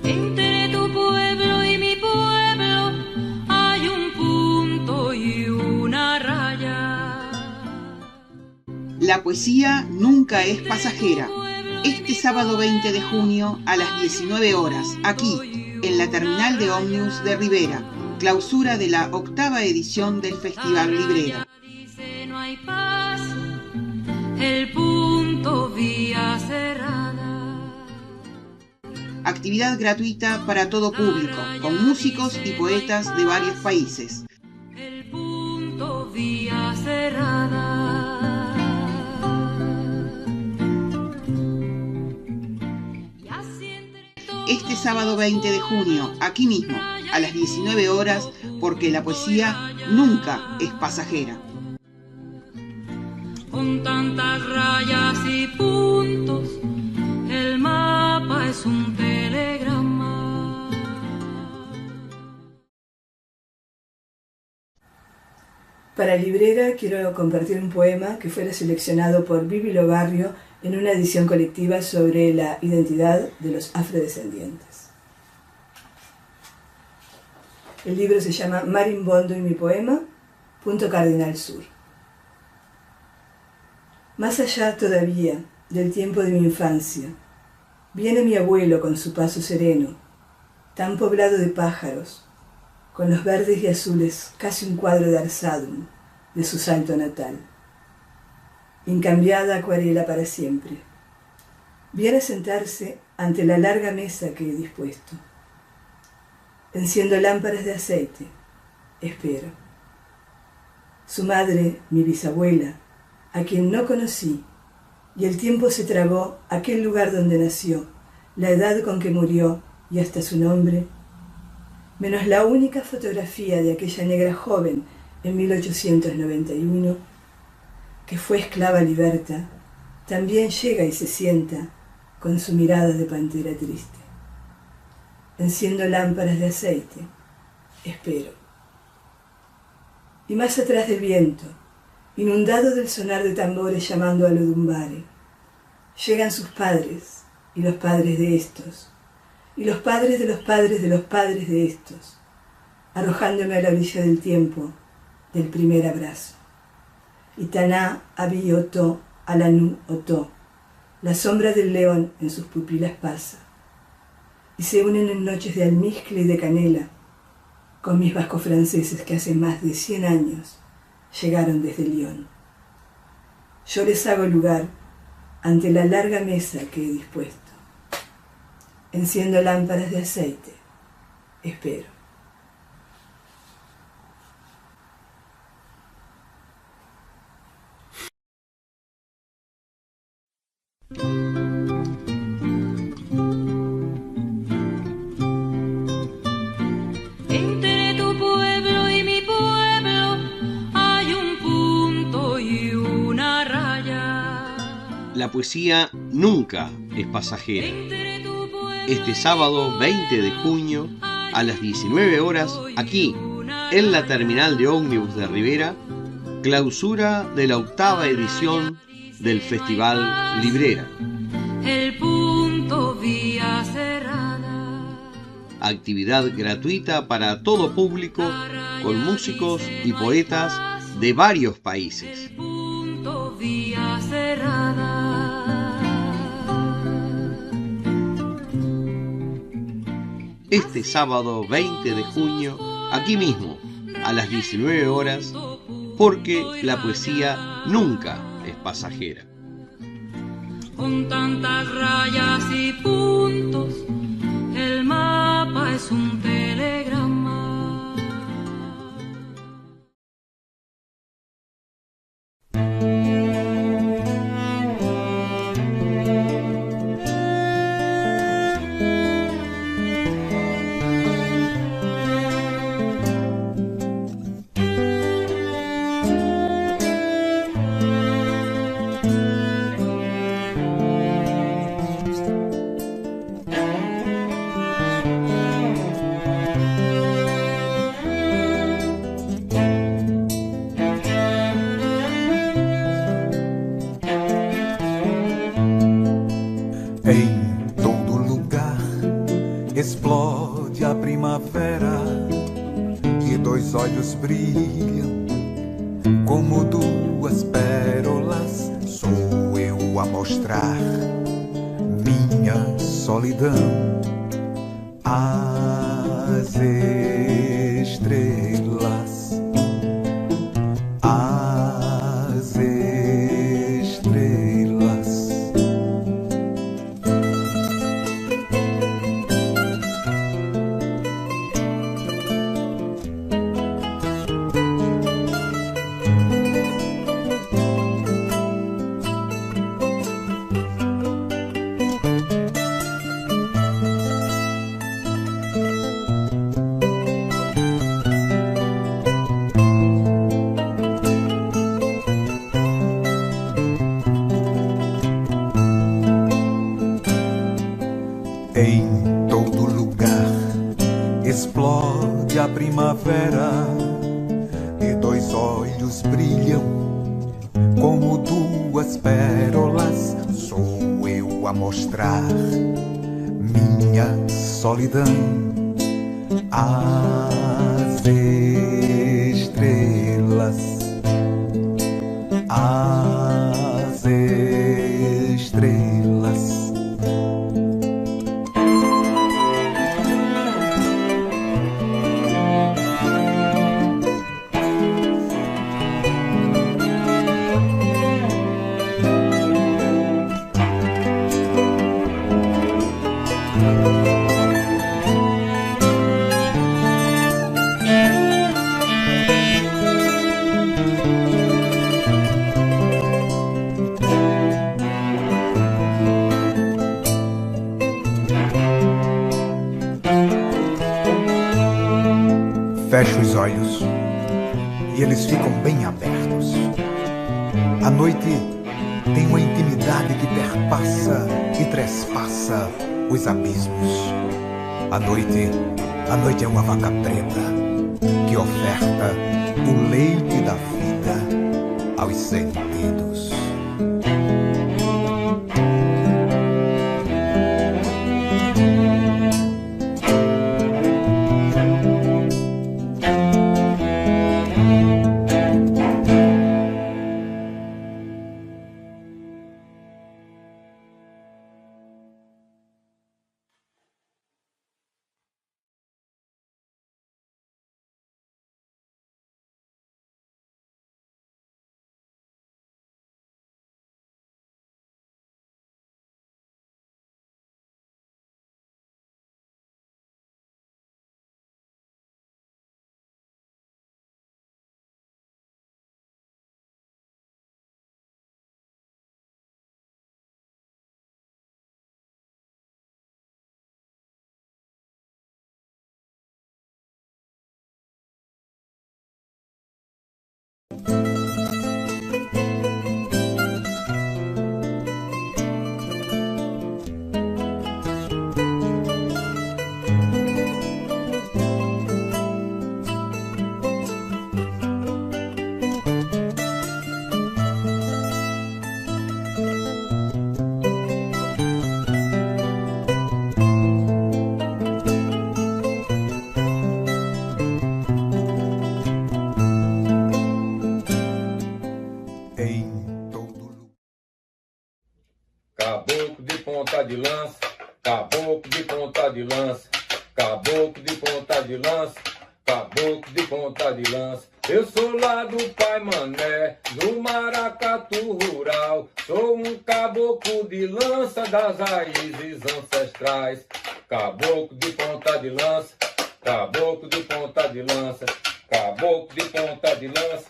Entre tu pueblo y mi pueblo hay un punto y una raya. La poesía nunca es pasajera. Este sábado 20 de junio a las 19 horas, aquí, en la terminal de ómnibus de Rivera, clausura de la 8ª edición del Festival Librera. Dice no hay paso, el punto vía cerrada. Actividad gratuita para todo público, con músicos y poetas de varios países. El punto vía cerrada. Este sábado 20 de junio, aquí mismo, a las 19 horas, porque la poesía nunca es pasajera. Con tantas rayas y puntos, el mapa es un telegrama. Para Librera quiero compartir un poema que fuera seleccionado por Vivi Lobarrio en una edición colectiva sobre la identidad de los afrodescendientes. El libro se llama Marimbondo y mi poema, punto cardinal sur. Más allá todavía del tiempo de mi infancia, viene mi abuelo con su paso sereno, tan poblado de pájaros, con los verdes y azules casi un cuadro de Arsadum de su salto natal. Incambiada acuarela para siempre. Viene a sentarse ante la larga mesa que he dispuesto. Enciendo lámparas de aceite. Espero. Su madre, mi bisabuela, a quien no conocí, y el tiempo se tragó aquel lugar donde nació, la edad con que murió y hasta su nombre, menos la única fotografía de aquella negra joven en 1891, que fue esclava liberta, también llega y se sienta con su mirada de pantera triste. Enciendo lámparas de aceite, espero. Y más atrás del viento, inundado del sonar de tambores llamando a Lodumbare, llegan sus padres y los padres de estos, y los padres de los padres de los padres de estos, arrojándome a la orilla del tiempo del primer abrazo. Itaná Abi Oto Alanu Oto, la sombra del león en sus pupilas pasa, y se unen en noches de almizcle y de canela con mis vascos franceses que hace más de 100 años llegaron desde Lyon. Yo les hago lugar ante la larga mesa que he dispuesto. Enciendo lámparas de aceite. Espero. Entre tu pueblo y mi pueblo hay un punto y una raya. La poesía nunca es pasajera. Este sábado 20 de junio a las 19 horas, aquí, en la terminal de ómnibus de Rivera, clausura de la 8ª edición del Festival Librera. El punto vía cerrada. Actividad gratuita para todo público, con músicos y poetas de varios países. El punto vía cerrada. Este sábado 20 de junio, aquí mismo, a las 19 horas, porque la poesía nunca es pasajera. Con tantas rayas y puntos, el mapa es un telegrama. Em todo lugar explode a primavera e dois olhos brilham como duas pérolas. Sou eu a mostrar minha solidão às estrelas, às estrelas. Em todo lugar explode a primavera e dois olhos brilham como duas pérolas. Sou eu a mostrar minha solidão às estrelas, às estrelas. Fecho os olhos e eles ficam bem abertos. A noite tem uma intimidade que perpassa e trespassa os abismos. A noite é uma vaca preta que oferta o leite da vida aos sentidos. Caboclo de ponta de lança, caboclo de ponta de lança, caboclo de ponta de lança, caboclo de ponta de lança. Eu sou lá do Pai Mané, do Maracatu rural. Sou um caboclo de lança das raízes ancestrais. Caboclo de ponta de lança, caboclo de ponta de lança, caboclo de ponta de lança,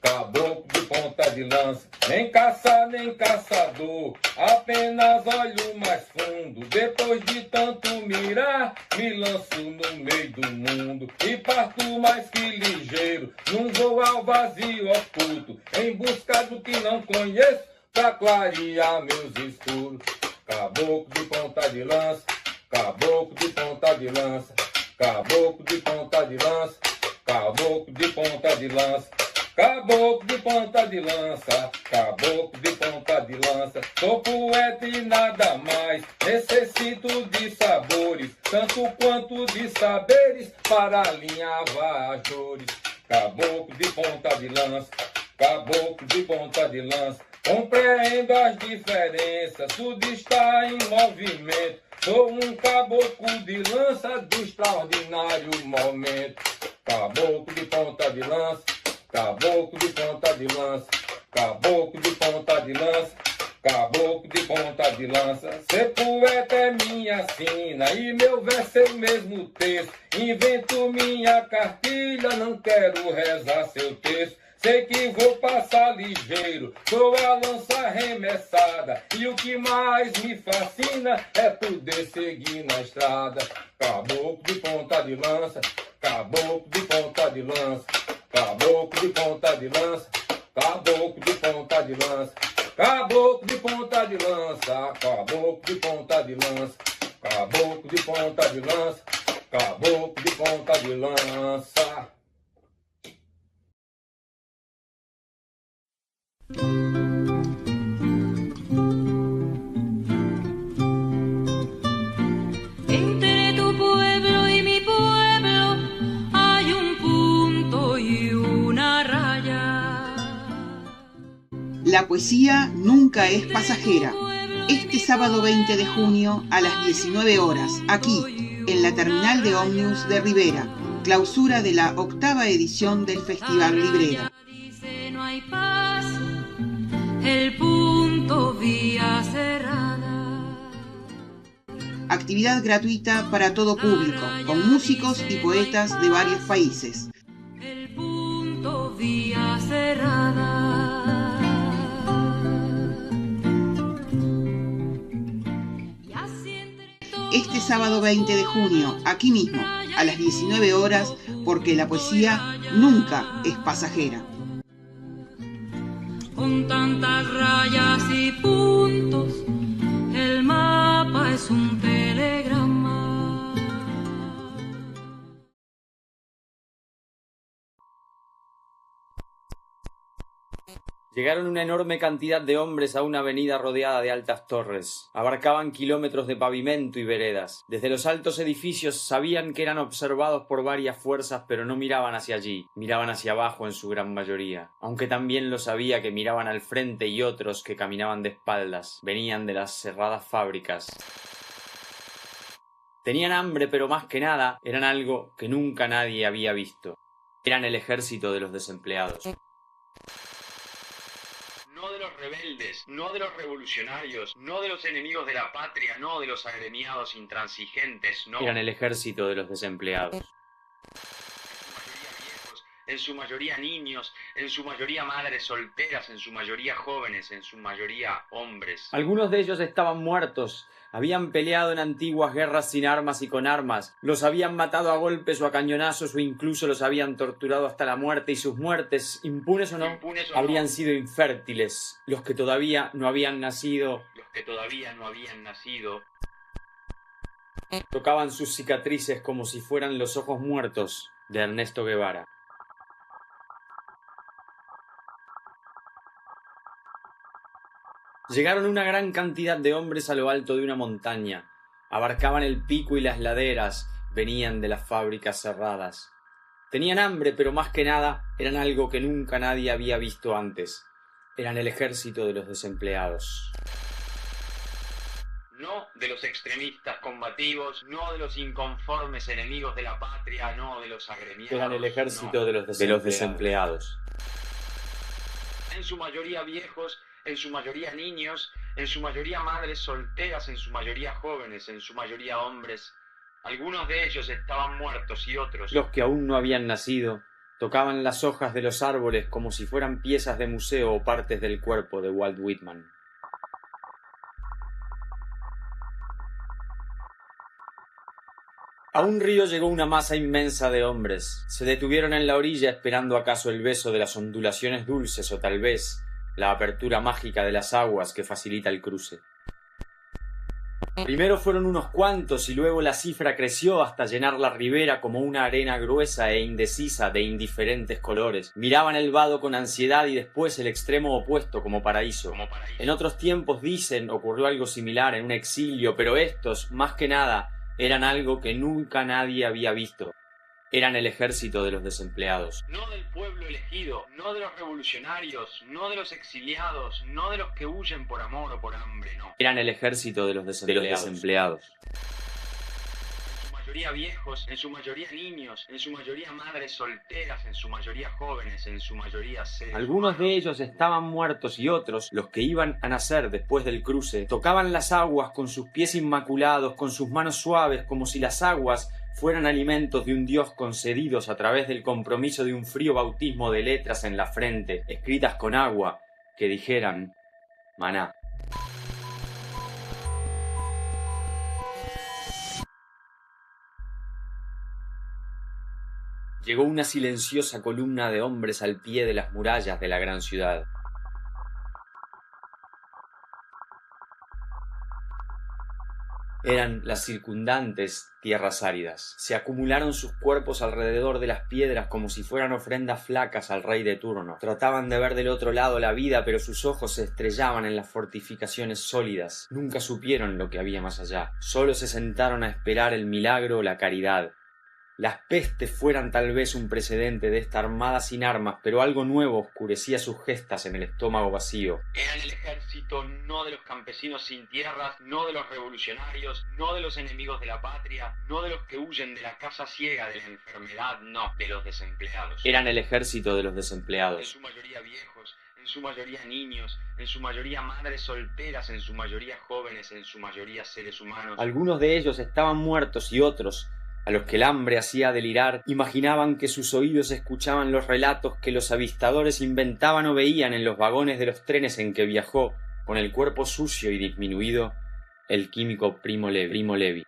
caboclo de ponta de lança. Nem caça, nem caçador, apenas olho mais fundo. Depois de tanto mirar, me lanço no meio do mundo e parto mais que ligeiro, num voo ao vazio oculto, em busca do que não conheço, pra clarear meus escuros. Caboclo de ponta de lança, caboclo de ponta de lança, caboclo de ponta de lança, caboclo de ponta de lança. Caboclo de ponta de lança, caboclo de ponta de lança, lança. Sou poeta e nada mais, necessito de sabores, tanto quanto de saberes, para alinhar as dores. Caboclo de ponta de lança, caboclo de ponta de lança, compreendo as diferenças, tudo está em movimento. Sou um caboclo de lança do extraordinário momento. Caboclo de ponta de lança, caboclo de ponta de lança, caboclo de ponta de lança, caboclo de ponta de lança. Ser poeta é minha sina e meu verso é o mesmo texto. Invento minha cartilha, não quero rezar seu texto. Sei que vou passar ligeiro, sou a lança arremessada, e o que mais me fascina é poder seguir na estrada. Caboclo de ponta de lança, caboclo de ponta de lança, caboclo de ponta de lança, caboclo de ponta de lança, caboclo de ponta de lança, caboclo de ponta de lança, caboclo de ponta de lança, caboclo de ponta de lança. Entre tu pueblo y mi pueblo hay un punto y una raya. La poesía nunca es pasajera. Este sábado 20 de junio a las 19 horas, aquí, en la terminal de ómnibus de Rivera, clausura de la 8ª edición del Festival Librera. Dice no hay paz, el punto vía cerrada. Actividad gratuita para todo público, con músicos y poetas de varios países. El punto vía cerrada. Y así entre todos Este sábado 20 de junio, aquí mismo, a las 19 horas, porque la poesía nunca es pasajera. con tantas rayas y puntos, el mapa es un telegrama. Llegaron una enorme cantidad de hombres a una avenida rodeada de altas torres. Abarcaban kilómetros de pavimento y veredas. Desde los altos edificios sabían que eran observados por varias fuerzas, pero no miraban hacia allí. Miraban hacia abajo en su gran mayoría. Aunque también lo sabía que miraban al frente y otros que caminaban de espaldas. Venían de las cerradas fábricas. Tenían hambre, pero más que nada eran algo que nunca nadie había visto. Eran el ejército de los desempleados. No de los rebeldes, no de los revolucionarios, no de los enemigos de la patria, no de los agremiados intransigentes, no. Eran el ejército de los desempleados. En su mayoría niños, en su mayoría madres solteras, en su mayoría jóvenes, en su mayoría hombres. Algunos de ellos estaban muertos. Habían peleado en antiguas guerras sin armas y con armas, los habían matado a golpes o a cañonazos o incluso los habían torturado hasta la muerte, y sus muertes, impunes o no, habrían sido infértiles. Los que todavía no habían nacido, tocaban sus cicatrices como si fueran los ojos muertos de Ernesto Guevara. Llegaron una gran cantidad de hombres a lo alto de una montaña. Abarcaban el pico y las laderas, venían de las fábricas cerradas. Tenían hambre, pero más que nada eran algo que nunca nadie había visto antes. Eran el ejército de los desempleados. No de los extremistas combativos, no de los inconformes enemigos de la patria, no de los agremiados. Eran el ejército de los desempleados. En su mayoría viejos, en su mayoría niños, en su mayoría madres solteras, en su mayoría jóvenes, en su mayoría hombres. Algunos de ellos estaban muertos y otros, los que aún no habían nacido, tocaban las hojas de los árboles como si fueran piezas de museo o partes del cuerpo de Walt Whitman. A un río llegó una masa inmensa de hombres. Se detuvieron en la orilla esperando acaso el beso de las ondulaciones dulces o tal vez la apertura mágica de las aguas que facilita el cruce. Primero fueron unos cuantos y luego la cifra creció hasta llenar la ribera como una arena gruesa e indecisa de indiferentes colores. Miraban el vado con ansiedad y después el extremo opuesto como paraíso. En otros tiempos, dicen, ocurrió algo similar en un exilio, pero estos, más que nada, eran algo que nunca nadie había visto. Eran el ejército de los desempleados. No del pueblo elegido, no de los revolucionarios, no de los exiliados, no de los que huyen por amor o por hambre, no. Eran el ejército de los desempleados. En su mayoría viejos, en su mayoría niños, en su mayoría madres solteras, en su mayoría jóvenes, en su mayoría seres Algunos humanos. de ellos estaban muertos y otros, los que iban a nacer después del cruce, tocaban las aguas con sus pies inmaculados, con sus manos suaves, como si las aguas fueran alimentos de un dios concedidos a través del compromiso de un frío bautismo de letras en la frente, escritas con agua, que dijeran maná. Llegó una silenciosa columna de hombres al pie de las murallas de la gran ciudad. Eran las circundantes tierras áridas. Se acumularon sus cuerpos alrededor de las piedras como si fueran ofrendas flacas al rey de turno. Trataban de ver del otro lado la vida, pero sus ojos se estrellaban en las fortificaciones sólidas. Nunca supieron lo que había más allá. Solo se sentaron a esperar el milagro o la caridad. Las pestes fueran tal vez un precedente de esta armada sin armas, pero algo nuevo oscurecía sus gestas en el estómago vacío. Eran el ejército no de los campesinos sin tierras, no de los revolucionarios, no de los enemigos de la patria, no de los que huyen de la casa ciega de la enfermedad, no, de los desempleados. Eran el ejército de los En desempleados. su mayoría viejos, en su mayoría niños, en su mayoría madres solteras, en su mayoría jóvenes, en su mayoría seres humanos. Algunos de ellos estaban muertos y otros, a los que el hambre hacía delirar, imaginaban que sus oídos escuchaban los relatos que los avistadores inventaban o veían en los vagones de los trenes en que viajó, con el cuerpo sucio y disminuido, el químico Primo Levi.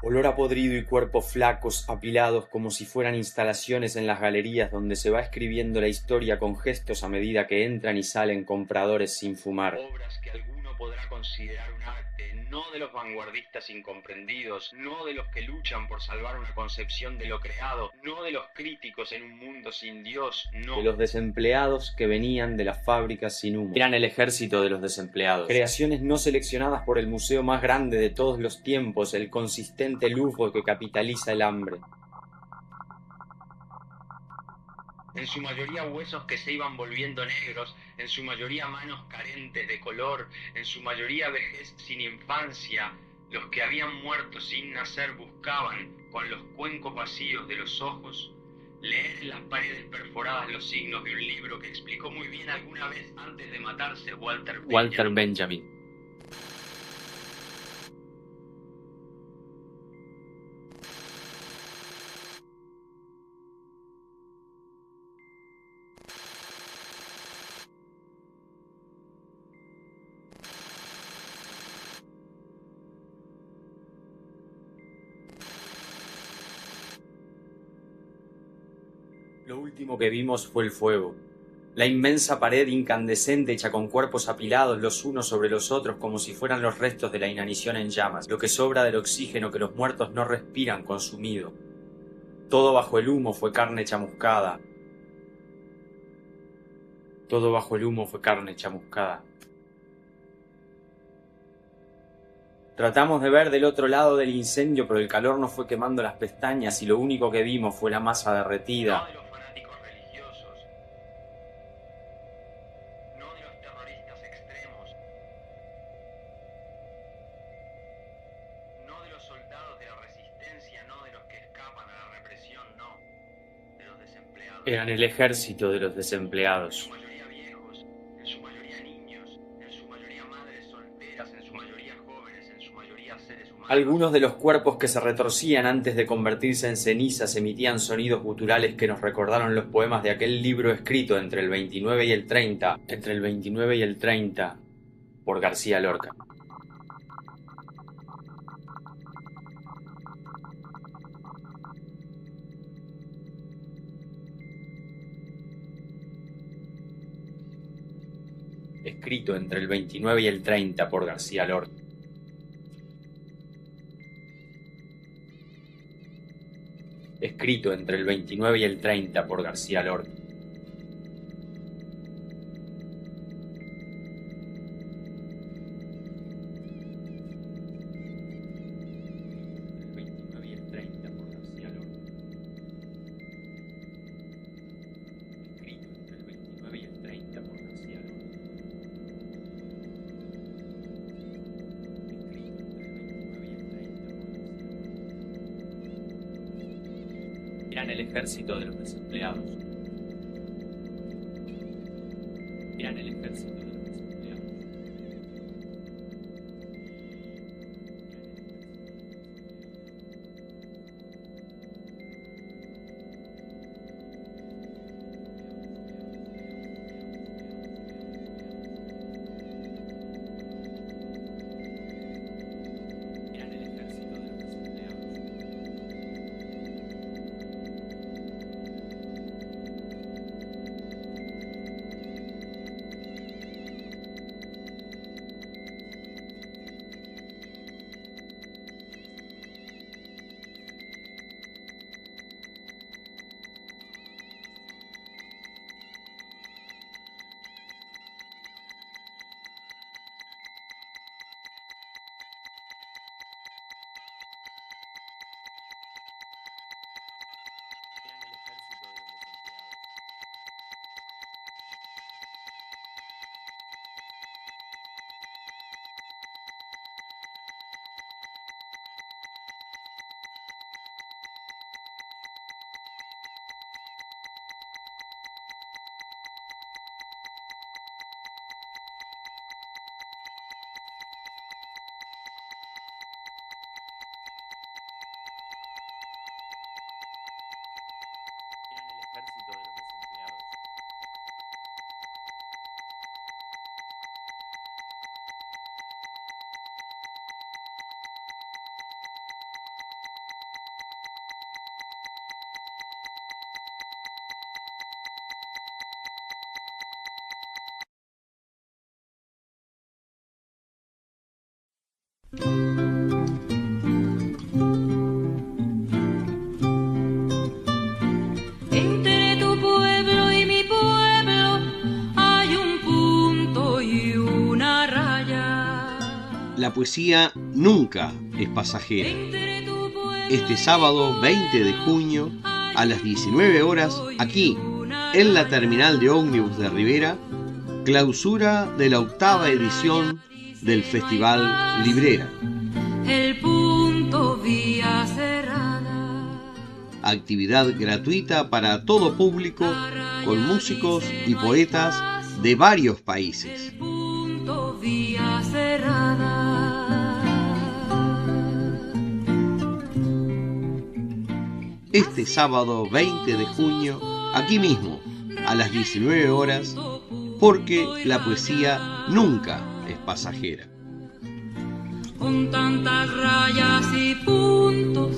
Olor a podrido y cuerpos flacos apilados como si fueran instalaciones en las galerías donde se va escribiendo la historia con gestos a medida que entran y salen compradores sin fumar. Obras que alguno podrá considerar un arte, no de los vanguardistas incomprendidos, no de los que luchan por salvar una concepción de lo creado, no de los críticos en un mundo sin Dios, no. De los desempleados que venían de las fábricas sin humo. Eran el ejército de los desempleados. Creaciones no seleccionadas por el museo más grande de todos los tiempos, el consistente lujo que capitaliza el hambre. En su mayoría huesos que se iban volviendo negros, en su mayoría manos carentes de color, en su mayoría vejez sin infancia. Los que habían muerto sin nacer buscaban, con los cuencos vacíos de los ojos, leer en las paredes perforadas los signos de un libro que explicó muy bien alguna vez antes de matarse Walter Benjamin. Lo último que vimos fue el fuego. La inmensa pared incandescente hecha con cuerpos apilados los unos sobre los otros como si fueran los restos de la inanición en llamas, lo que sobra del oxígeno que los muertos no respiran consumido. Todo bajo el humo fue carne chamuscada. Todo bajo el humo fue carne chamuscada. Tratamos de ver del otro lado del incendio, pero el calor nos fue quemando las pestañas y lo único que vimos fue la masa derretida. No de los fanáticos religiosos, no de los terroristas extremos, no de los soldados de la resistencia, no de los que escapan a la represión, no, de los desempleados. Eran el ejército de los En desempleados. su mayoría viejos, en su mayoría niños, en su mayoría madres solteras, en su mayoría jóvenes, en su mayoría seres humanos. Algunos de los cuerpos que se retorcían antes de convertirse en cenizas emitían sonidos guturales que nos recordaron los poemas de aquel libro escrito entre el 29 y el 30, por García Lorca. escrito entre el 29 y el 30 por García Lorca. Escrito entre el 29 y el 30 por García Lorca. Eran el ejército de los desempleados. Eran el ejército de los desempleados. Eran el ejército de los desempleados. Ejército de los desempleados. Entre tu pueblo y mi pueblo hay un punto y una raya. La poesía nunca es pasajera. Este sábado 20 de junio a las 19 horas, aquí, en la terminal de ómnibus de Rivera, clausura de la 8ª edición del Festival Librera. El punto vía cerrada. Actividad gratuita para todo público, con músicos y poetas de varios países. Punto vía cerrada. Este sábado 20 de junio, aquí mismo, a las 19 horas, porque la poesía nunca es pasajera. Con tantas rayas y puntos,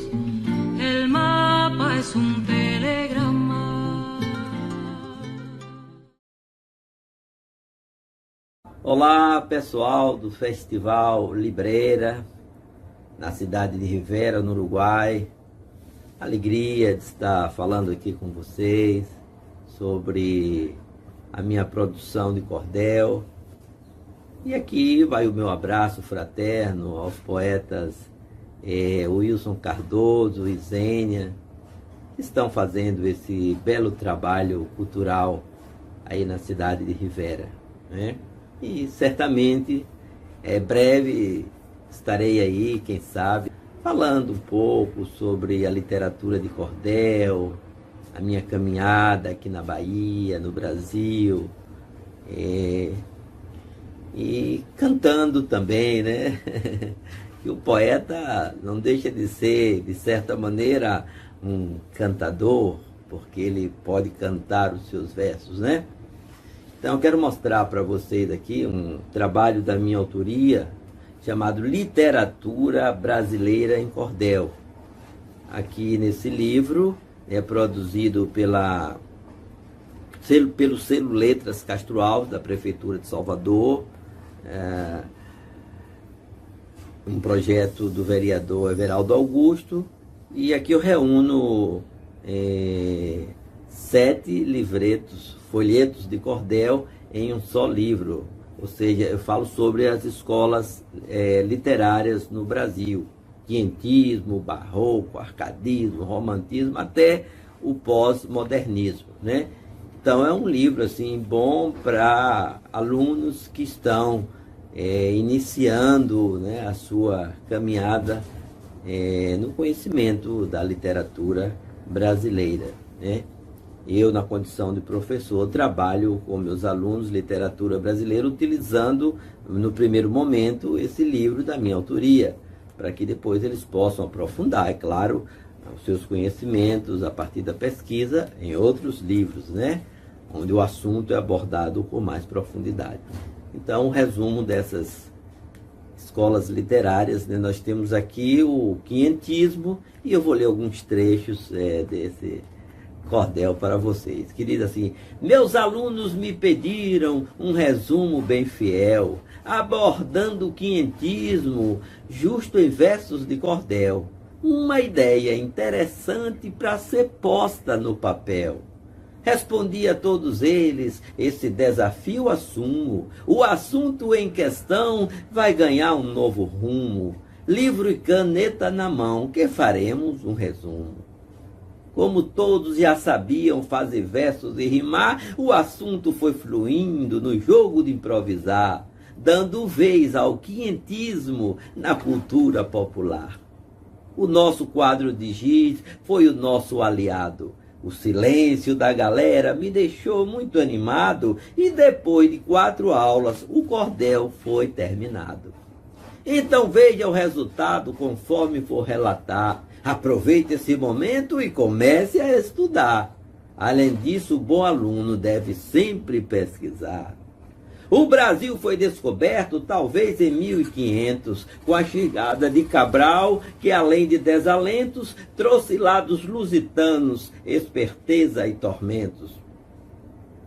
el mapa es un telegrama. Olá, pessoal do Festival Libreira, na cidade de Rivera, no Uruguai. Alegria de estar falando aqui com vocês sobre a minha produção de cordel. E aqui vai o meu abraço fraterno aos poetas Wilson Cardoso e Zênia, que estão fazendo esse belo trabalho cultural aí na cidade de Rivera, né? E certamente, breve, estarei aí, quem sabe, falando um pouco sobre a literatura de cordel, a minha caminhada aqui na Bahia, no Brasil, e cantando também, né? E o poeta não deixa de ser, de certa maneira, um cantador, porque ele pode cantar os seus versos, né? Então eu quero mostrar para vocês aqui um trabalho da minha autoria, chamado Literatura Brasileira em Cordel. Aqui nesse livro, é produzido pela pelo selo Letras Castro Alves, da Prefeitura de Salvador, um projeto do vereador Everaldo Augusto, e aqui eu reúno 7 livretos, folhetos de cordel em um só livro, ou seja, eu falo sobre as escolas literárias no Brasil, quientismo, barroco, arcadismo, romantismo, até o pós-modernismo, né? Então é um livro assim bom para alunos que estão iniciando, né, a sua caminhada no conhecimento da literatura brasileira, né? Eu, na condição de professor, trabalho com meus alunos literatura brasileira utilizando, no primeiro momento, esse livro da minha autoria, para que depois eles possam aprofundar, é claro, os seus conhecimentos a partir da pesquisa em outros livros, né? Onde o assunto é abordado com mais profundidade. Então, um resumo dessas escolas literárias, né? Nós temos aqui o quientismo, e eu vou ler alguns trechos desse cordel para vocês. Querida, assim, meus alunos me pediram um resumo bem fiel, abordando o quientismo, justo em versos de cordel. Uma ideia interessante para ser posta no papel. Respondi a todos eles, esse desafio assumo, o assunto em questão vai ganhar um novo rumo. Livro e caneta na mão, que faremos um resumo. Como todos já sabiam fazer versos e rimar, o assunto foi fluindo no jogo de improvisar, dando vez ao quientismo na cultura popular. O nosso quadro de giz foi o nosso aliado. O silêncio da galera me deixou muito animado, e depois de 4 aulas o cordel foi terminado. Então veja o resultado conforme for relatar. Aproveite esse momento e comece a estudar. Além disso, o bom aluno deve sempre pesquisar. O Brasil foi descoberto talvez em 1500, com a chegada de Cabral, que além de desalentos, trouxe lá dos lusitanos esperteza e tormentos.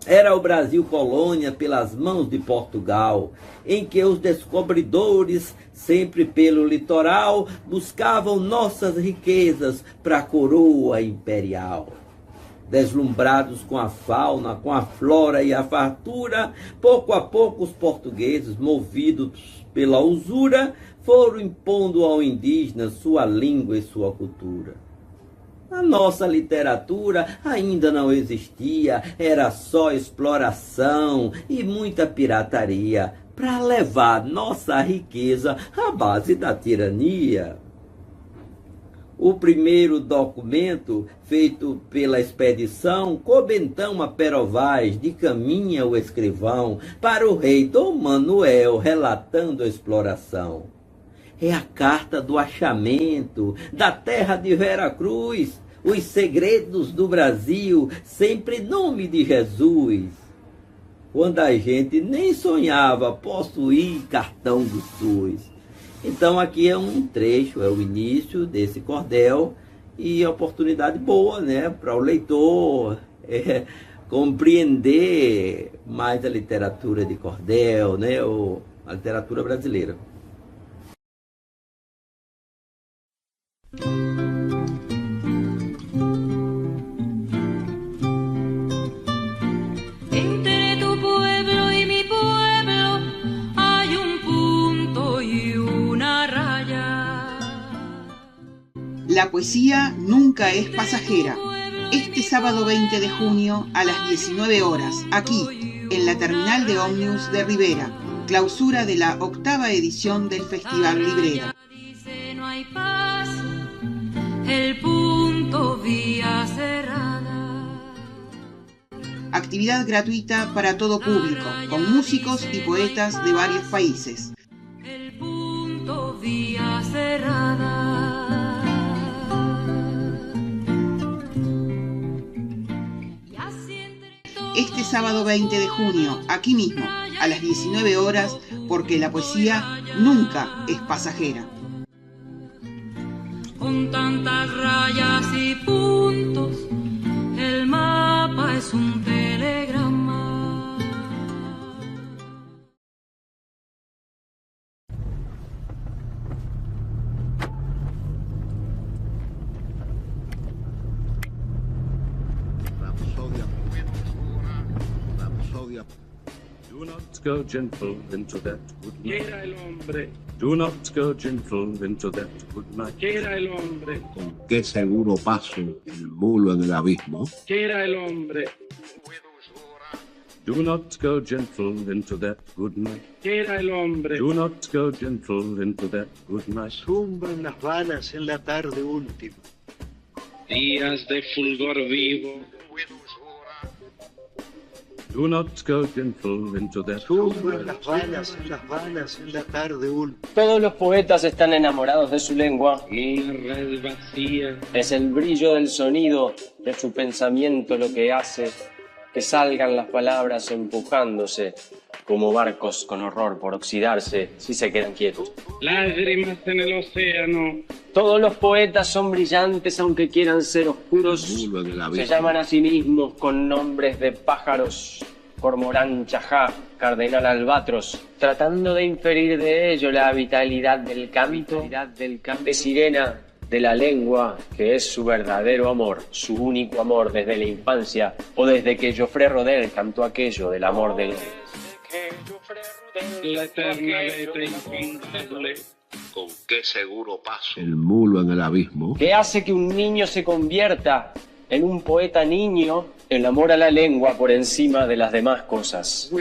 Era o Brasil colônia pelas mãos de Portugal, em que os descobridores, sempre pelo litoral, buscavam nossas riquezas para a coroa imperial. Deslumbrados com a fauna, com a flora e a fartura, pouco a pouco os portugueses, movidos pela usura, foram impondo ao indígena sua língua e sua cultura. A nossa literatura ainda não existia, era só exploração e muita pirataria, para levar nossa riqueza à base da tirania. O primeiro documento, feito pela expedição, coube então a Perovaz, de caminha o escrivão, para o rei Dom Manuel, relatando a exploração. É a carta do achamento da terra de Veracruz, os segredos do Brasil, sempre em nome de Jesus. Quando a gente nem sonhava possuir cartão do SUS. Então aqui é um trecho, é o início desse cordel, e a oportunidade boa, né, para o leitor compreender mais a literatura de cordel, né, a literatura brasileira. La poesía nunca es pasajera. Este sábado 20 de junio a las 19 horas, aquí, en la terminal de ómnibus de Rivera, clausura de la 8ª edición del Festival Librera. No hay paz, el punto vía cerrada. Actividad gratuita para todo público, con músicos y poetas de varios países. El punto vía cerrada. Este sábado 20 de junio, aquí mismo, a las 19 horas, porque la poesía nunca es pasajera. Con tantas rayas y puntos, el mapa es un telegrama. Do not go gentle into that good night. Quiera el hombre. Do not go gentle into that good night. Quiera el hombre. Con qué seguro paso el mulo en el abismo. Quiera el hombre. Do not go gentle into that good night. Quiera el hombre. Do not go gentle into that good night. Zumban las balas en la tarde última. Días de fulgor vivo. Do not go gentle into that. Zumban las balas en la tarde última. Todos los poetas están enamorados de su lengua. Una red vacía. Es el brillo del sonido de su pensamiento lo que hace que salgan las palabras empujándose como barcos con horror por oxidarse si se quedan quietos. Lágrimas en el océano. Todos los poetas son brillantes aunque quieran ser oscuros. Se llaman a sí mismos con nombres de pájaros, cormorán chajá, cardenal albatros, tratando de inferir de ello la vitalidad del canto, de sirena, de la lengua, que es su verdadero amor, su único amor desde la infancia o desde que Joffre Rodel cantó aquello del amor del... La eterna letra incontable. Con qué seguro paso el mulo en el abismo. Que hace que un niño se convierta en un poeta niño, el amor a la lengua por encima de las demás cosas.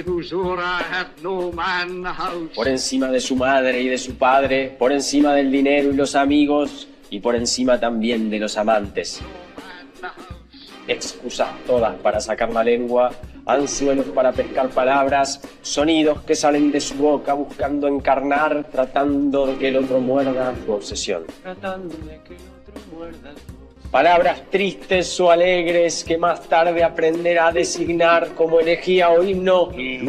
Por encima de su madre y de su padre, por encima del dinero y los amigos, y por encima también de los amantes. Excusas todas para sacar la lengua, anzuelos para pescar palabras, sonidos que salen de su boca buscando encarnar, tratando de que el otro muerda su obsesión. Palabras tristes o alegres que más tarde aprenderá a designar como elegía o himno, y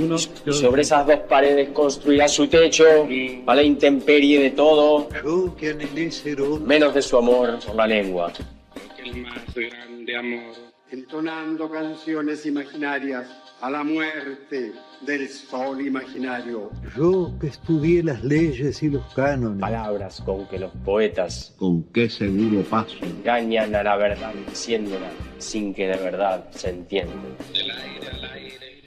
sobre esas dos paredes construirá su techo a la intemperie de todo, menos de su amor por la lengua. El más grande amor. Entonando canciones imaginarias a la muerte del sol imaginario. Yo que estudié las leyes y los cánones. Palabras con que los poetas, con qué seguro paso, engañan a la verdad diciéndola sin que de verdad se entienda. Del aire al aire,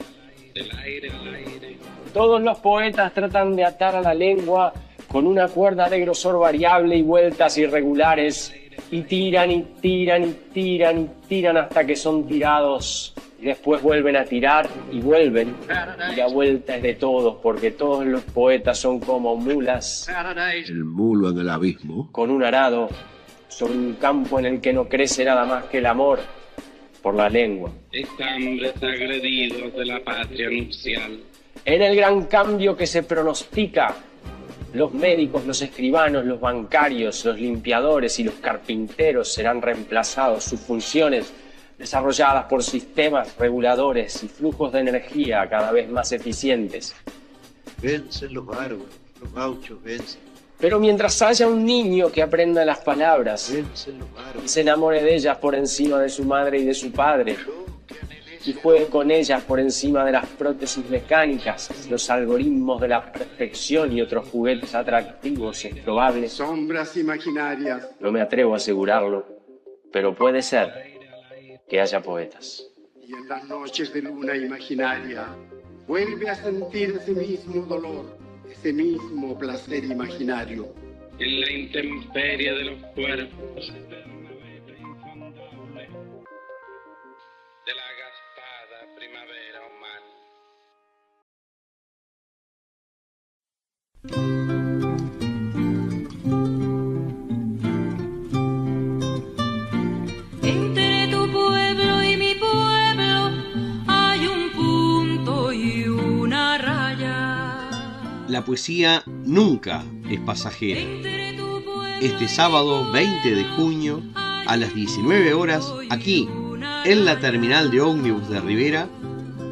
del aire al aire. Todos los poetas tratan de atar a la lengua con una cuerda de grosor variable y vueltas irregulares, y tiran y tiran y tiran y tiran hasta que son tirados. Y después vuelven a tirar y vuelven. Y la vuelta es de todos, porque todos los poetas son como mulas. El mulo en el abismo. Con un arado sobre un campo en el que no crece nada más que el amor por la lengua. Estambres agredidos de la patria nupcial. En el gran cambio que se pronostica, los médicos, los escribanos, los bancarios, los limpiadores y los carpinteros serán reemplazados, sus funciones desarrolladas por sistemas reguladores y flujos de energía cada vez más eficientes. Vencen los bárbaros, los gauchos vencen. Pero mientras haya un niño que aprenda las palabras y se enamore de ellas por encima de su madre y de su padre, y juegue con ellas por encima de las prótesis mecánicas, los algoritmos de la perfección y otros juguetes atractivos y probables. Sombras imaginarias. No me atrevo a asegurarlo, pero puede ser que haya poetas. Y en las noches de luna imaginaria, vuelve a sentir ese mismo dolor, ese mismo placer imaginario. En la intemperie de los cuerpos, de la gastada primavera humana. Entre tu pueblo y mi pueblo hay un punto y una raya. La poesía nunca es pasajera. Este sábado 20 de junio a las 19 horas, aquí en la terminal de ómnibus de Rivera,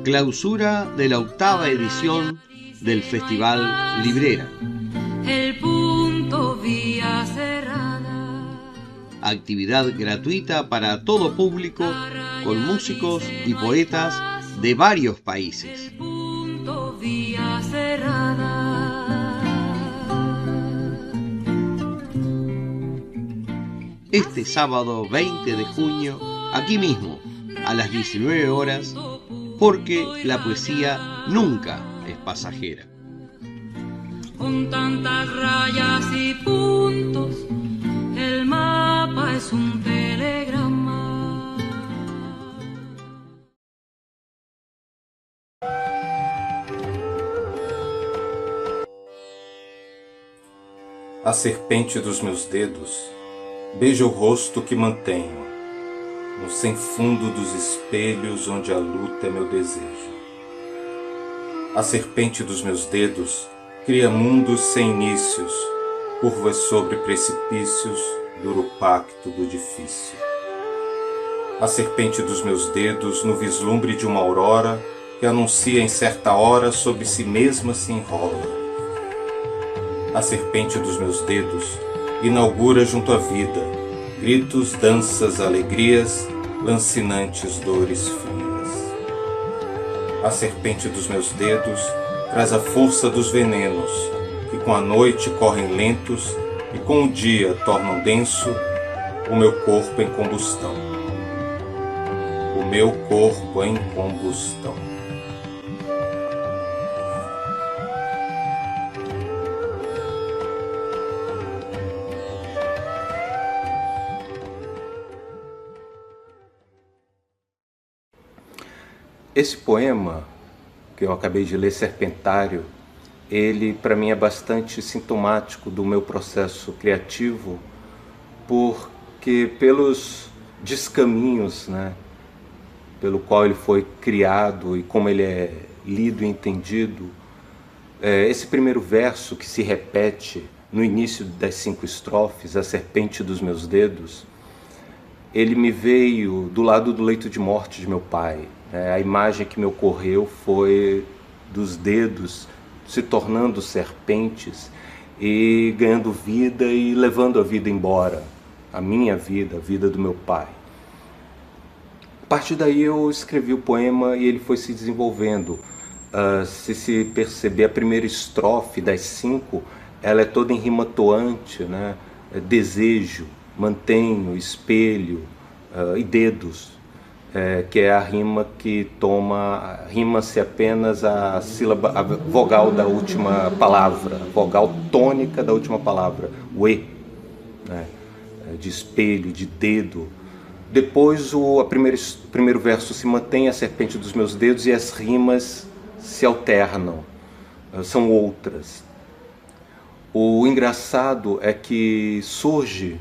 clausura de la 8ª edición del Festival Librera. El punto vía cerrada. Actividad gratuita para todo público con músicos y poetas de varios países. El punto vía cerrada. Este sábado 20 de junio, aquí mismo, a las 19 horas, porque la poesía nunca es pasajera. Con tantas rayas y puntos, el mapa es un telegrama. A serpente dos meus dedos beija o rosto que mantenho, no sem fundo dos espelhos onde a luta é meu desejo. A serpente dos meus dedos cria mundos sem inícios, curvas sobre precipícios, duro pacto do difícil. A serpente dos meus dedos no vislumbre de uma aurora que anuncia em certa hora sobre si mesma se enrola. A serpente dos meus dedos inaugura junto à vida gritos, danças, alegrias, lancinantes dores frias. A serpente dos meus dedos traz a força dos venenos, que com a noite correm lentos e com o dia tornam denso o meu corpo em combustão. O meu corpo em combustão. Esse poema que eu acabei de ler, Serpentário, ele para mim é bastante sintomático do meu processo criativo, porque pelos descaminhos, pelo qual ele foi criado e como ele é lido e entendido, esse primeiro verso que se repete no início das 5 estrofes, a serpente dos meus dedos, ele me veio do lado do leito de morte de meu pai. A imagem que me ocorreu foi dos dedos se tornando serpentes e ganhando vida e levando a vida embora, a minha vida, a vida do meu pai. A partir daí eu escrevi o poema e ele foi se desenvolvendo. Se perceber, a primeira estrofe das 5, ela é toda em rima toante, desejo, mantenho, espelho e dedos. Que é a rima que rima-se apenas a sílaba, a vogal da última palavra, a vogal tônica da última palavra, o E, de espelho, de dedo. Depois o primeiro verso se mantém, a serpente dos meus dedos, e as rimas se alternam, são outras. O engraçado é que surge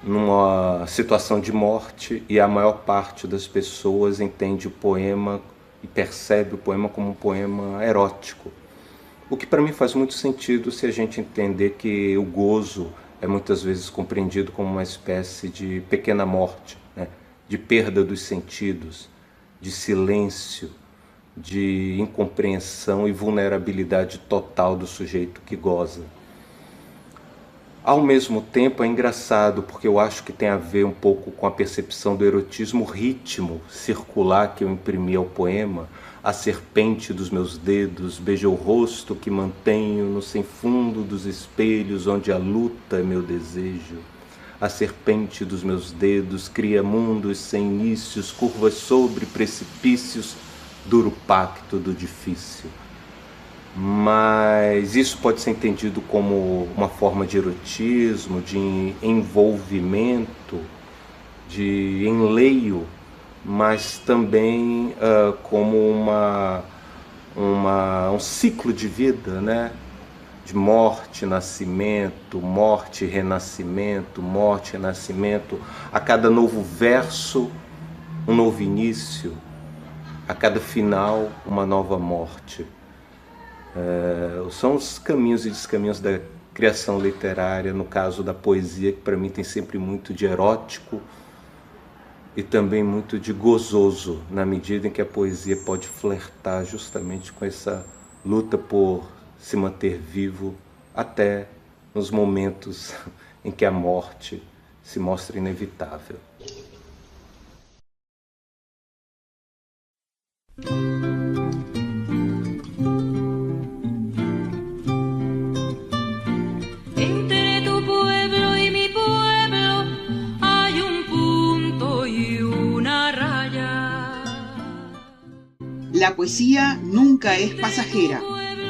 numa situação de morte e a maior parte das pessoas entende o poema e percebe o poema como um poema erótico. O que para mim faz muito sentido se a gente entender que o gozo é muitas vezes compreendido como uma espécie de pequena morte, de perda dos sentidos, de silêncio, de incompreensão e vulnerabilidade total do sujeito que goza. Ao mesmo tempo é engraçado, porque eu acho que tem a ver um pouco com a percepção do erotismo, o ritmo circular que eu imprimi ao poema. A serpente dos meus dedos beija o rosto que mantenho no sem fundo dos espelhos onde a luta é meu desejo. A serpente dos meus dedos cria mundos sem inícios, curvas sobre precipícios, duro pacto do difícil. Mas isso pode ser entendido como uma forma de erotismo, de envolvimento, de enleio, mas também como um ciclo de vida, de morte, nascimento, morte, renascimento, morte, renascimento. A cada novo verso, um novo início, a cada final, uma nova morte. São os caminhos e descaminhos da criação literária, no caso da poesia, que para mim tem sempre muito de erótico e também muito de gozoso, na medida em que a poesia pode flertar justamente com essa luta por se manter vivo até nos momentos em que a morte se mostra inevitável. Hay un punto y una raya. La poesía nunca es pasajera.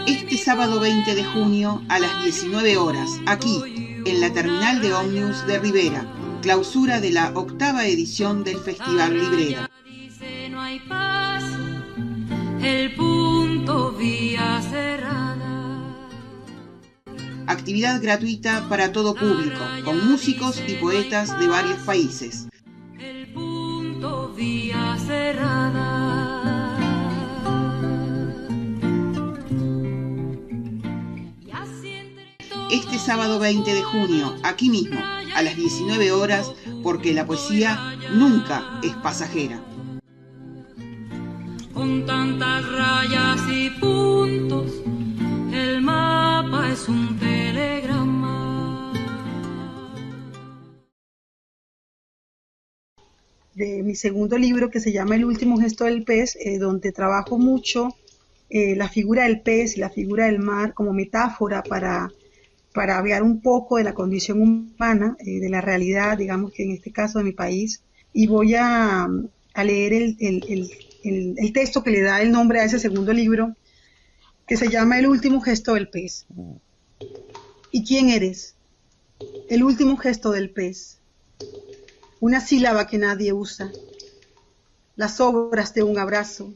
Este sábado 20 de junio a las 19 horas, aquí, en la terminal de ómnibus de Rivera, clausura de la 8ª edición del Festival Librera. No hay paz, el punto vía cerrada. Actividad gratuita para todo público, con músicos y poetas de varios países. El punto vía cerrada. Este sábado 20 de junio, aquí mismo, a las 19 horas, porque la poesía nunca es pasajera. Con tantas rayas y puntos, el mapa es un telegrama. De mi segundo libro, que se llama El último gesto del pez, donde trabajo mucho la figura del pez y la figura del mar como metáfora para hablar un poco de la condición humana, de la realidad, digamos que en este caso de mi país, y voy a leer el texto que le da el nombre a ese segundo libro, que se llama El último gesto del pez. ¿Y quién eres? El último gesto del pez. Una sílaba que nadie usa. Las obras de un abrazo.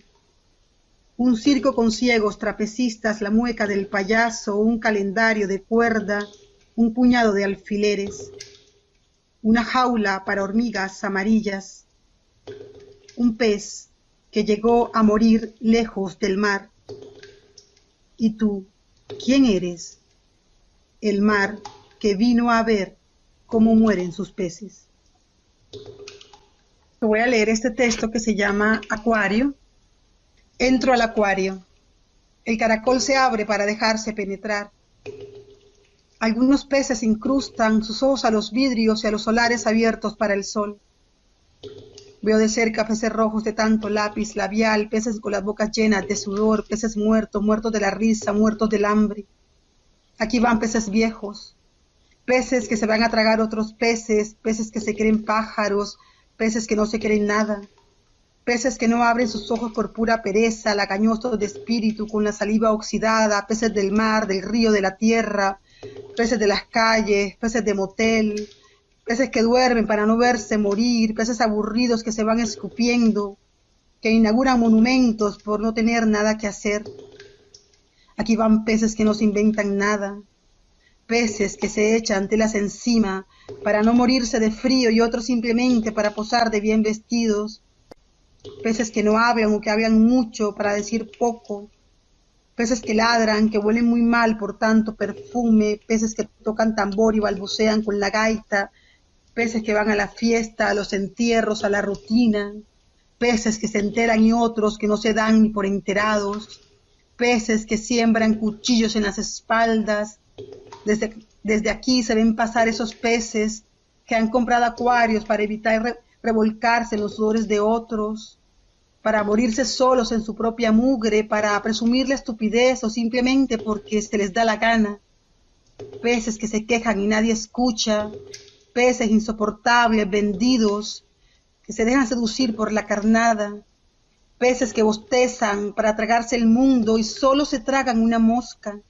Un circo con ciegos, trapecistas, la mueca del payaso, un calendario de cuerda, un puñado de alfileres, una jaula para hormigas amarillas, un pez que llegó a morir lejos del mar. ¿Y tú, quién eres? El mar que vino a ver cómo mueren sus peces. Voy a leer este texto que se llama Acuario. Entro al acuario. El caracol se abre para dejarse penetrar. Algunos peces incrustan sus ojos a los vidrios y a los solares abiertos para el sol. Veo de cerca peces rojos de tanto lápiz labial, peces con las bocas llenas de sudor, peces muertos, muertos de la risa, muertos del hambre. Aquí van peces viejos, peces que se van a tragar otros peces, peces que se creen pájaros, peces que no se creen nada. Peces que no abren sus ojos por pura pereza, lagañosos de espíritu, con la saliva oxidada, peces del mar, del río, de la tierra, peces de las calles, peces de motel, peces que duermen para no verse morir, peces aburridos que se van escupiendo, que inauguran monumentos por no tener nada que hacer. Aquí van peces que no se inventan nada, peces que se echan telas encima para no morirse de frío y otros simplemente para posar de bien vestidos. Peces que no hablan o que hablan mucho para decir poco, peces que ladran, que huelen muy mal por tanto perfume, peces que tocan tambor y balbucean con la gaita, peces que van a la fiesta, a los entierros, a la rutina, peces que se enteran y otros que no se dan ni por enterados, peces que siembran cuchillos en las espaldas. Desde aquí se ven pasar esos peces que han comprado acuarios para evitar revolcarse en los sudores de otros, para morirse solos en su propia mugre, para presumir la estupidez o simplemente porque se les da la gana. Peces que se quejan y nadie escucha, peces insoportables, vendidos, que se dejan seducir por la carnada, peces que bostezan para tragarse el mundo y solo se tragan una mosca.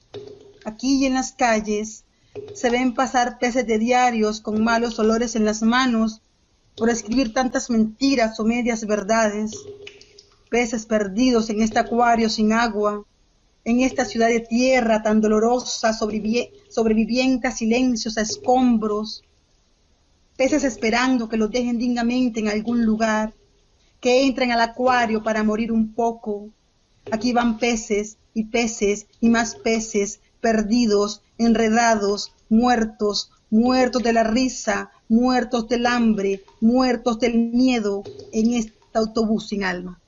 Aquí y en las calles se ven pasar peces de diarios con malos olores en las manos, por escribir tantas mentiras o medias verdades, peces perdidos en este acuario sin agua, en esta ciudad de tierra tan dolorosa, sobreviviente a silencios, a escombros, peces esperando que los dejen dignamente en algún lugar, que entren al acuario para morir un poco. Aquí van peces y más peces, perdidos, enredados, muertos, muertos de la risa, muertos del hambre, muertos del miedo, en este autobús sin alma.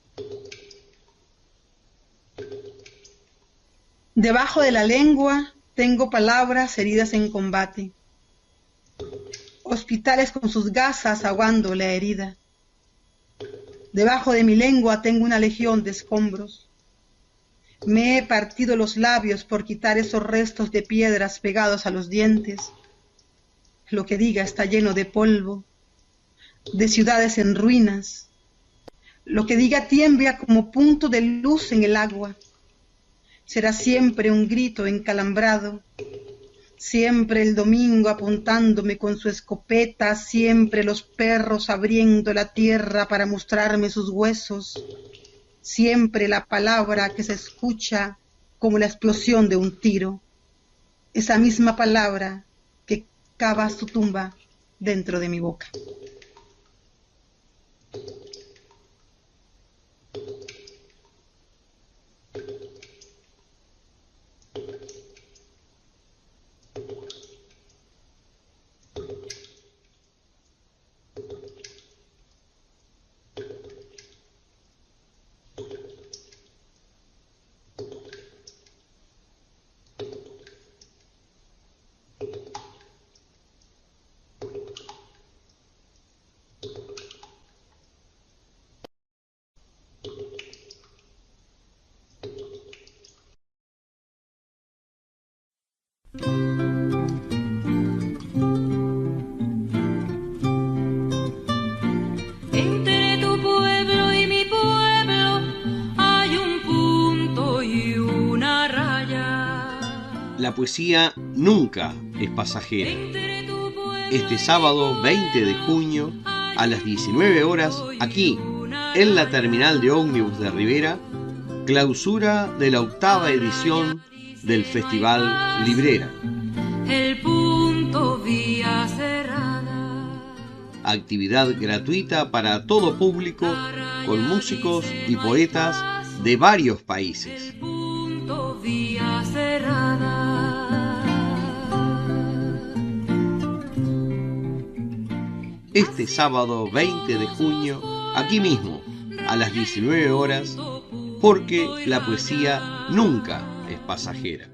Debajo de la lengua tengo palabras heridas en combate, hospitales con sus gasas aguando la herida. Debajo de mi lengua tengo una legión de escombros. Me he partido los labios por quitar esos restos de piedras pegados a los dientes. Lo que diga está lleno de polvo, de ciudades en ruinas. Lo que diga tiembla como punto de luz en el agua. Será siempre un grito encalambrado, siempre el domingo apuntándome con su escopeta, siempre los perros abriendo la tierra para mostrarme sus huesos, siempre la palabra que se escucha como la explosión de un tiro, esa misma palabra que cava su tumba dentro de mi boca. Entre tu pueblo y mi pueblo hay un punto y una raya. La poesía nunca es pasajera. Este sábado 20 de junio a las 19 horas, aquí, en la terminal de ómnibus de Rivera, clausura de la 8ª edición del Festival Librera. El punto vía cerrada. Actividad gratuita para todo público, con músicos y poetas de varios países. Punto vía cerrada. Este sábado 20 de junio, aquí mismo, a las 19 horas, porque la poesía nunca es pasajera.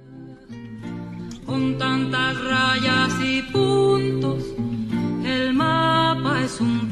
Con tantas rayas y puntos, el mapa es un